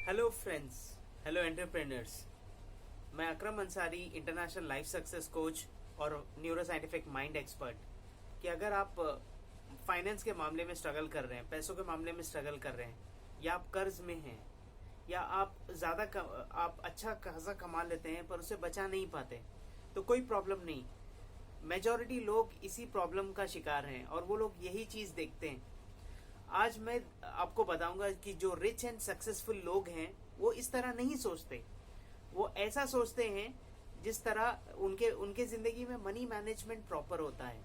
Hello friends, hello entrepreneurs. मैं Akram Ansari, international life success coach और neuro scientific mind expert. कि अगर आप फाइनेंस के मामले में स्ट्रगल कर रहे हैं, पैसों के मामले में स्ट्रगल कर रहे हैं, या आप कर्ज में हैं, या आप आप अच्छा खासा कमा लेते हैं पर उसे बचा नहीं पाते, तो कोई प्रॉब्लम नहीं। मेजॉरिटी लोग इसी प्रॉब्लम का शिकार हैं और वो लोग यही चीज़ देखते हैं। आज मैं आपको बताऊंगा कि जो रिच एंड सक्सेसफुल लोग हैं वो इस तरह नहीं सोचते। वो ऐसा सोचते हैं जिस तरह उनके उनके जिंदगी में मनी मैनेजमेंट प्रॉपर होता है।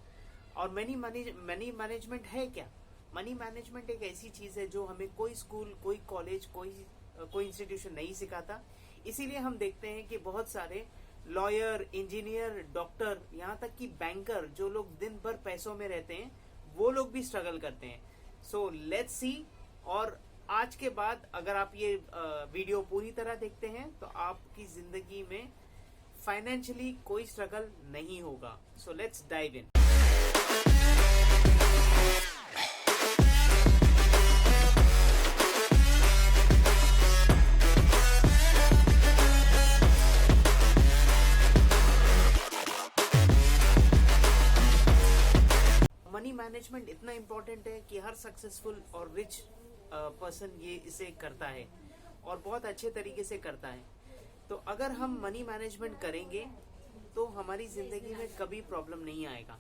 और मनी मैनेजमेंट है क्या? मनी मैनेजमेंट एक ऐसी चीज है जो हमें कोई स्कूल, कोई कॉलेज, कोई इंस्टीट्यूशन नहीं सिखाता। इसीलिए हम देखते हैं कि बहुत सारे लॉयर, इंजीनियर, डॉक्टर, यहाँ तक कि बैंकर, जो लोग दिन भर पैसों में रहते हैं, वो लोग भी स्ट्रगल करते हैं। So let's see. और आज के बाद अगर आप ये वीडियो पूरी तरह देखते हैं तो आपकी जिंदगी में फाइनेंशियली कोई स्ट्रगल नहीं होगा। So let's dive in. Money management इतना इम्पोर्टेंट है कि हर सक्सेसफुल और रिच पर्सन ये इसे करता है और बहुत अच्छे तरीके से करता है। तो अगर हम मनी मैनेजमेंट करेंगे तो हमारी जिंदगी में कभी प्रॉब्लम नहीं आएगा।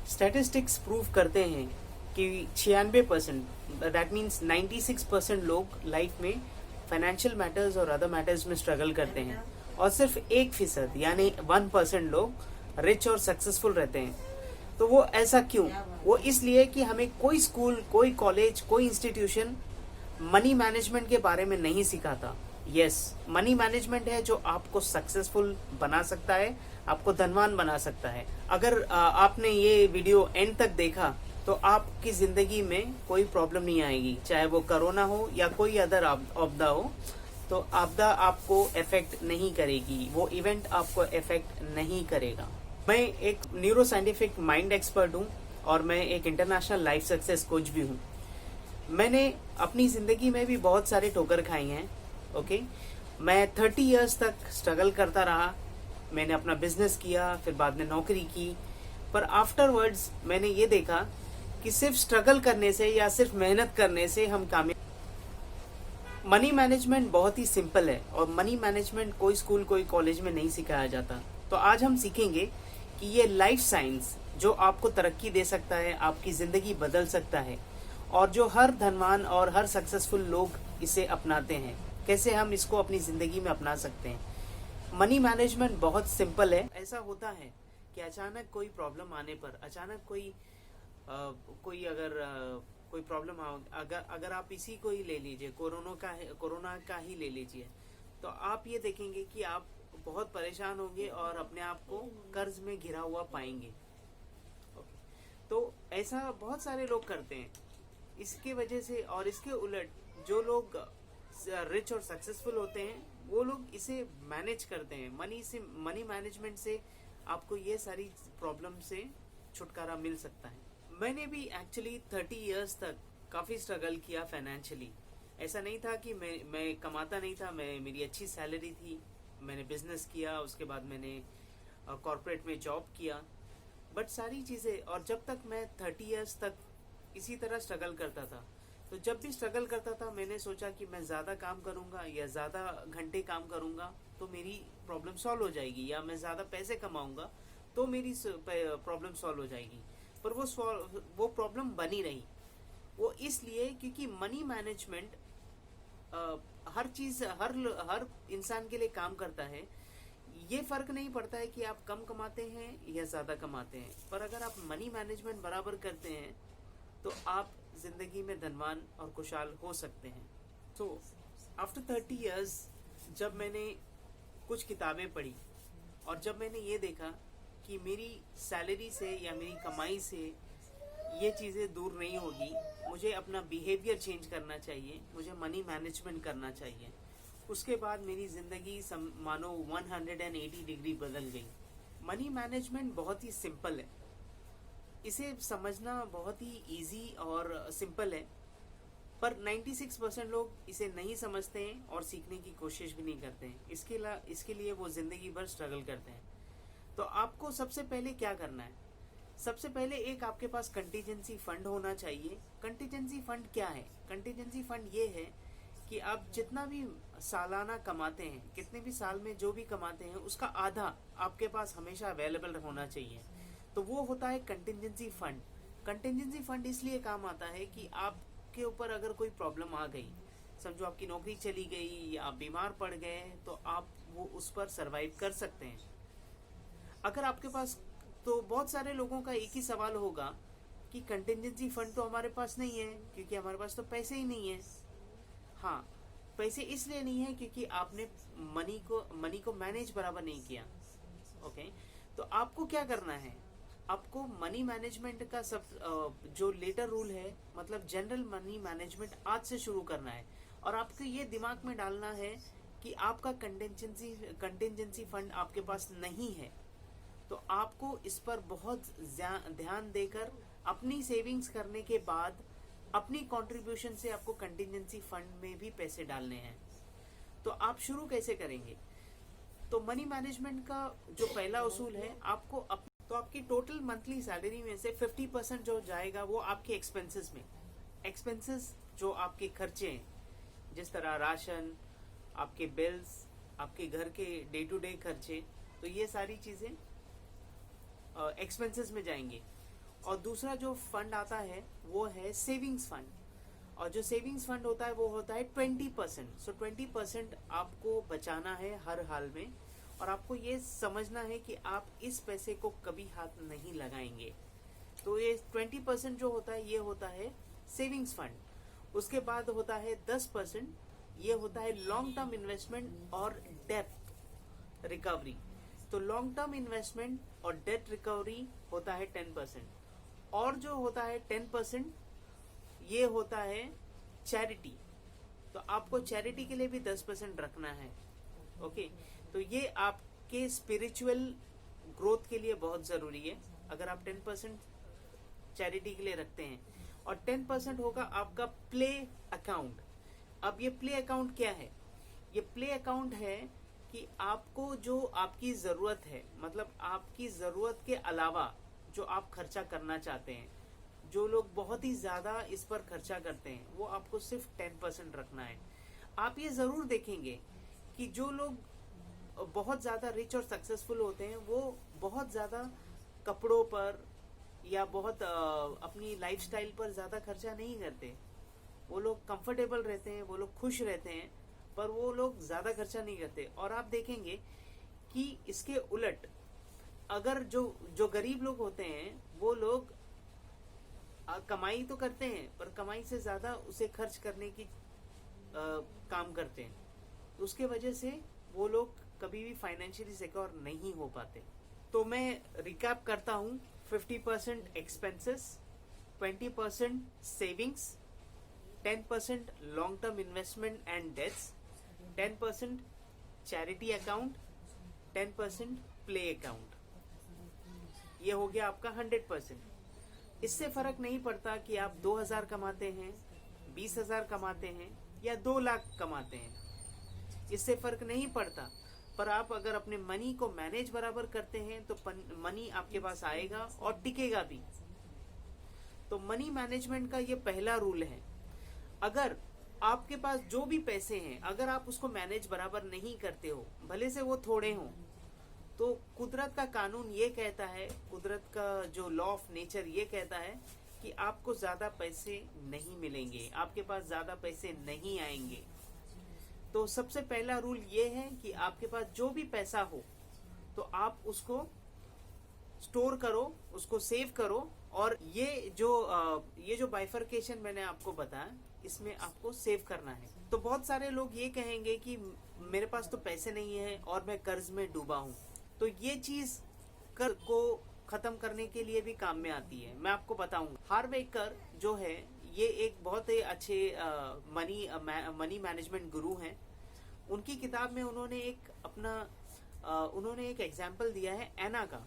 स्टैटिस्टिक्स प्रूव करते हैं कि 96%, दैट मीन्स 96% लोग लाइफ में फाइनेंशियल मैटर्स और अदर मैटर्स में स्ट्रगल करते हैं, और सिर्फ 1% यानी 1% लोग रिच और सक्सेसफुल रहते हैं। तो वो ऐसा क्यों? वो इसलिए कि हमें कोई स्कूल, कोई कॉलेज, कोई इंस्टीट्यूशन मनी मैनेजमेंट के बारे में नहीं सिखाता। यस, मनी मैनेजमेंट है जो आपको सक्सेसफुल बना सकता है, आपको धनवान बना सकता है। अगर आपने ये वीडियो एंड तक देखा तो आपकी जिंदगी में कोई प्रॉब्लम नहीं आएगी, चाहे वो कोरोना हो या कोई अदर आपदा हो। तो आपदा आपको इफेक्ट नहीं करेगी, वो इवेंट आपको इफेक्ट नहीं करेगा। मैं एक न्यूरो साइंटिफिक माइंड एक्सपर्ट हूँ और मैं एक इंटरनेशनल लाइफ सक्सेस कोच भी हूँ। मैंने अपनी ज़िंदगी में भी बहुत सारे ठोकर खाई हैं। ओके, मैं 30 इयर्स तक स्ट्रगल करता रहा। मैंने अपना बिजनेस किया, फिर बाद में नौकरी की, पर आफ्टरवर्ड्स मैंने ये देखा कि सिर्फ स्ट्रगल करने से या सिर्फ मेहनत करने से हम कामयाब। मनी मैनेजमेंट बहुत ही सिंपल है और मनी मैनेजमेंट कोई स्कूल, कोई कॉलेज में नहीं सिखाया जाता। तो आज हम सीखेंगे कि ये लाइफ साइंस जो आपको तरक्की दे सकता है, आपकी ज़िंदगी बदल सकता है, और जो हर धनवान और हर सक्सेसफुल लोग इसे अपनाते हैं, कैसे हम इसको अपनी ज़िंदगी में अपना सकते हैं। मनी मैनेजमेंट बहुत सिंपल है। ऐसा होता है कि अचानक कोई प्रॉब्लम आने पर, अचानक कोई अगर कोई प्रॉब्लम अगर आप इसी को ही ले लीजिए, कोरोना का ही ले लीजिए, तो आप ये देखेंगे कि आप बहुत परेशान होंगे और अपने आप को कर्ज में घिरा हुआ पाएंगे। तो ऐसा बहुत सारे लोग करते हैं। इसके वजह से और इसके उलट जो लोग रिच और सक्सेसफुल होते हैं वो लोग इसे मैनेज करते हैं। मनी मैनेजमेंट से आपको ये सारी प्रॉब्लम से छुटकारा मिल सकता है। मैंने भी एक्चुअली 30 इयर्स तक काफ़ी स्ट्रगल किया फाइनेंशियली। ऐसा नहीं था कि मैं कमाता नहीं था, मेरी अच्छी सैलरी थी। मैंने बिजनेस किया, उसके बाद मैंने कॉर्पोरेट में जॉब किया, बट सारी चीज़ें, और जब तक मैं 30 इयर्स तक इसी तरह स्ट्रगल करता था, तो जब भी स्ट्रगल करता था मैंने सोचा कि मैं ज़्यादा काम करूँगा या ज़्यादा घंटे काम करूँगा तो मेरी प्रॉब्लम सॉल्व हो जाएगी, या मैं ज़्यादा पैसे कमाऊँगा तो मेरी प्रॉब्लम सॉल्व हो जाएगी। पर वो प्रॉब्लम बनी रही। वो इसलिए क्योंकि मनी मैनेजमेंट हर चीज, हर इंसान के लिए काम करता है। ये फर्क नहीं पड़ता है कि आप कम कमाते हैं या ज्यादा कमाते हैं, पर अगर आप मनी मैनेजमेंट बराबर करते हैं तो आप जिंदगी में धनवान और खुशहाल हो सकते हैं। तो आफ्टर 30 इयर्स जब मैंने कुछ किताबें पढ़ी और जब मैंने ये देखा कि मेरी सैलरी से या मेरी कमाई से ये चीज़ें दूर नहीं होगी, मुझे अपना बिहेवियर चेंज करना चाहिए, मुझे मनी मैनेजमेंट करना चाहिए। उसके बाद मेरी ज़िंदगी मानो 180 डिग्री बदल गई। मनी मैनेजमेंट बहुत ही सिंपल है, इसे समझना बहुत ही इजी और सिंपल है। पर 96% लोग इसे नहीं समझते हैं और सीखने की कोशिश भी नहीं करते हैं। इसके लिए वो जिंदगी भर स्ट्रगल करते हैं। तो आपको सबसे पहले क्या करना है? सबसे पहले एक आपके पास कंटीजेंसी फंड होना चाहिए। कंटीजेंसी फंड क्या है? कंटीजेंसी फंड ये है कि आप जितना भी सालाना कमाते हैं, कितने भी साल में जो भी कमाते हैं, उसका आधा आपके पास हमेशा अवेलेबल होना चाहिए। तो वो होता है कंटीजेंसी फंड। कंटीजेंसी फंड इसलिए काम आता है कि आपके ऊपर अगर कोई प्रॉब्लम आ गई, समझो आपकी नौकरी चली गई या आप बीमार पड़ गए, तो आप वो उस पर सरवाइव कर सकते हैं। अगर आपके पास, तो बहुत सारे लोगों का एक ही सवाल होगा कि कंटीजेंसी फंड तो हमारे पास नहीं है क्योंकि हमारे पास तो पैसे ही नहीं है। हाँ, पैसे इसलिए नहीं है क्योंकि आपने मनी को मैनेज बराबर नहीं किया। ओके, तो आपको क्या करना है? आपको मनी मैनेजमेंट का जो लेटर रूल है, मतलब जनरल मनी मैनेजमेंट आज से शुरू करना है। और आपको ये दिमाग में डालना है कि आपका कंटिजेंसी फंड आपके पास नहीं है, तो आपको इस पर बहुत ध्यान देकर अपनी सेविंग्स करने के बाद अपनी कंट्रीब्यूशन से आपको कंटिजेंसी फंड में भी पैसे डालने हैं। तो आप शुरू कैसे करेंगे? तो मनी मैनेजमेंट का जो पहला उसूल है, तो आपकी टोटल मंथली सैलरी में से 50% जो जाएगा वो आपके एक्सपेंसेस में। एक्सपेंसेस जो आपके खर्चे हैं, जिस तरह राशन, आपके बिल्स, आपके घर के डे टू डे खर्चे, तो ये सारी चीजें एक्सपेंसेस में जाएंगे। और दूसरा जो फंड आता है वो है सेविंग्स फंड। और जो सेविंग्स फंड होता है वो होता है 20%। सो 20% आपको बचाना है हर हाल में, और आपको ये समझना है कि आप इस पैसे को कभी हाथ नहीं लगाएंगे। तो ये 20% जो होता है ये होता है सेविंग्स फंड। उसके बाद होता है 10%, ये होता है लॉन्ग टर्म इन्वेस्टमेंट और डेट रिकवरी। तो लॉन्ग टर्म इन्वेस्टमेंट और डेट रिकवरी होता है 10%। और जो होता है 10% ये होता है चैरिटी। तो आपको चैरिटी के लिए भी 10% रखना है। ओके, तो ये आपके स्पिरिचुअल ग्रोथ के लिए बहुत जरूरी है अगर आप 10% चैरिटी के लिए रखते हैं। और 10% होगा आपका प्ले अकाउंट। अब ये प्ले अकाउंट क्या है? ये प्ले अकाउंट है कि आपको जो आपकी जरूरत है, मतलब आपकी जरूरत के अलावा जो आप खर्चा करना चाहते हैं, जो लोग बहुत ही ज्यादा इस पर खर्चा करते हैं, वो आपको सिर्फ 10% रखना है। आप ये जरूर देखेंगे कि जो लोग बहुत ज्यादा रिच और सक्सेसफुल होते हैं, वो बहुत ज्यादा कपड़ों पर या बहुत अपनी लाइफस्टाइल पर ज्यादा खर्चा नहीं करते। वो लोग कंफर्टेबल रहते हैं, वो लोग खुश रहते हैं, पर वो लोग ज्यादा खर्चा नहीं करते। और आप देखेंगे कि इसके उलट अगर जो गरीब लोग होते हैं, वो लोग कमाई तो करते हैं पर कमाई से ज्यादा उसे खर्च करने की काम करते हैं। उसके वजह से वो लोग कभी भी फाइनेंशियली सिक्योर नहीं हो पाते। तो मैं रिकैप करता हूँ, 50% expenses, 20% savings, 10% long term investment and debts, 10% charity account, 10% play account. ये हो गया आपका 100%। इससे फर्क नहीं पड़ता कि आप 2000 कमाते हैं, 20,000 कमाते हैं या 2 लाख कमाते हैं, इससे फर्क नहीं पड़ता। पर आप अगर अपने मनी को मैनेज बराबर करते हैं तो मनी आपके पास आएगा और टिकेगा भी। तो मनी मैनेजमेंट का ये पहला रूल है। अगर आपके पास जो भी पैसे हैं, अगर आप उसको मैनेज बराबर नहीं करते हो, भले से वो थोड़े हों, तो कुदरत का कानून ये कहता है, कुदरत का जो लॉ ऑफ नेचर ये कहता है कि आपको ज्यादा पैसे नहीं मिलेंगे, आपके पास ज्यादा पैसे नहीं आएंगे। तो सबसे पहला रूल ये है कि आपके पास जो भी पैसा हो तो आप उसको स्टोर करो, उसको सेव करो। और ये जो बाइफर्केशन मैंने आपको बताया, इसमें आपको सेव करना है। तो बहुत सारे लोग ये कहेंगे कि मेरे पास तो पैसे नहीं है और मैं कर्ज में डूबा हूँ। तो ये चीज कर्ज को खत्म करने के लिए भी काम में आती है। मैं आपको बताऊंगा, हार्वेकर जो है ये एक बहुत ही अच्छे मनी मैनेजमेंट गुरु हैं। उनकी किताब में उन्होंने एक एग्जाम्पल दिया है एना का।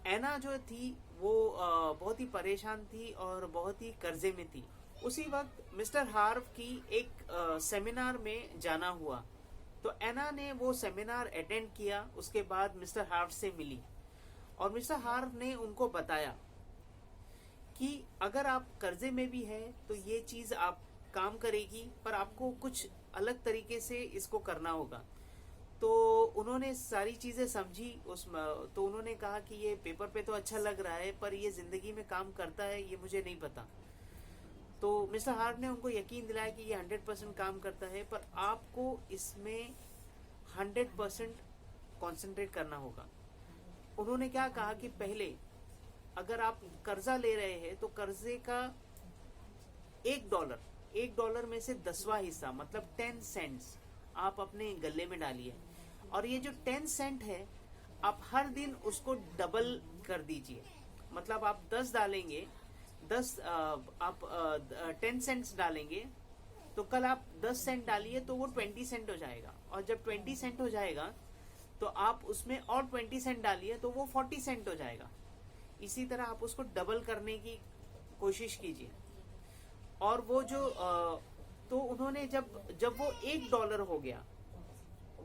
एना जो थी वो बहुत ही परेशान थी और बहुत ही कर्जे में थी। उसी वक्त मिस्टर हार्व की एक सेमिनार में जाना हुआ। तो एना ने वो सेमिनार अटेंड किया, उसके बाद मिस्टर हार्व से मिली और मिस्टर हार्व ने उनको बताया कि अगर आप कर्जे में भी हैं तो ये चीज़ आप काम करेगी, पर आपको कुछ अलग तरीके से इसको करना होगा। तो उन्होंने सारी चीज़ें समझी तो उन्होंने कहा कि ये पेपर पे तो अच्छा लग रहा है, पर ये ज़िंदगी में काम करता है ये मुझे नहीं पता। तो मिस्टर हार्व ने उनको यकीन दिलाया कि ये 100% काम करता है, पर आपको इसमें 100% कॉन्सेंट्रेट करना होगा। उन्होंने क्या कहा कि पहले अगर आप कर्जा ले रहे हैं तो कर्जे का $1 में से 10वां हिस्सा मतलब 10 सेंट्स आप अपने गले में डालिए, और ये जो 10 सेंट है आप हर दिन उसको डबल कर दीजिए। मतलब आप 10 डालेंगे, 10 सेंट्स डालेंगे, तो कल आप 10 सेंट डालिए तो वो 20 सेंट हो जाएगा, और जब 20 सेंट हो जाएगा तो आप उसमें और 20 सेंट डालिए तो वो 40 सेंट हो जाएगा। इसी तरह आप उसको डबल करने की कोशिश कीजिए। और वो जो तो उन्होंने जब वो $1 हो गया,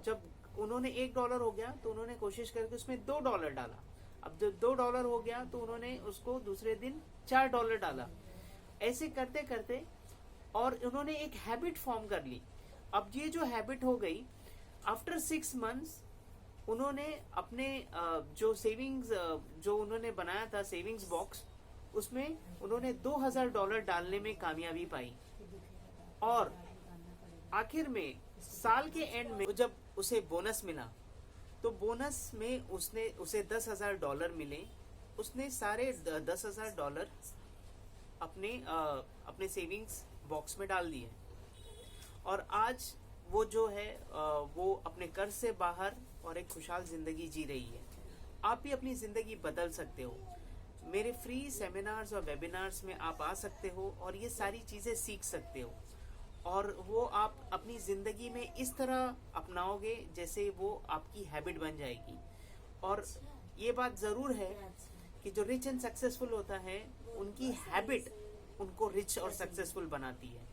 जब उन्होंने $1 हो गया तो उन्होंने कोशिश करके उसमें $2 डाला। अब जब $2 हो गया तो उन्होंने उसको दूसरे दिन $4 डाला। ऐसे करते करते और उन्होंने एक हैबिट फॉर्म कर ली। अब ये जो हैबिट हो गई, आफ्टर 6 मंथ्स उन्होंने अपने जो सेविंग्स जो उन्होंने बनाया था सेविंग्स बॉक्स, उसमें उन्होंने $2000 डालने में कामयाबी पाई। और आखिर में साल के एंड में जब उसे बोनस मिला तो बोनस में उसे $10,000 मिले। उसने सारे $10,000 अपने सेविंग्स बॉक्स में डाल दिए, और आज वो जो है वो अपने कर्ज से बाहर और एक खुशहाल जिंदगी जी रही है। आप भी अपनी जिंदगी बदल सकते हो। मेरे फ्री सेमिनार्स और वेबिनार्स में आप आ सकते हो और ये सारी चीज़ें सीख सकते हो, और वो आप अपनी ज़िंदगी में इस तरह अपनाओगे जैसे वो आपकी हैबिट बन जाएगी। और ये बात ज़रूर है कि जो रिच एंड सक्सेसफुल होता है उनकी हैबिट उनको रिच और सक्सेसफुल बनाती है।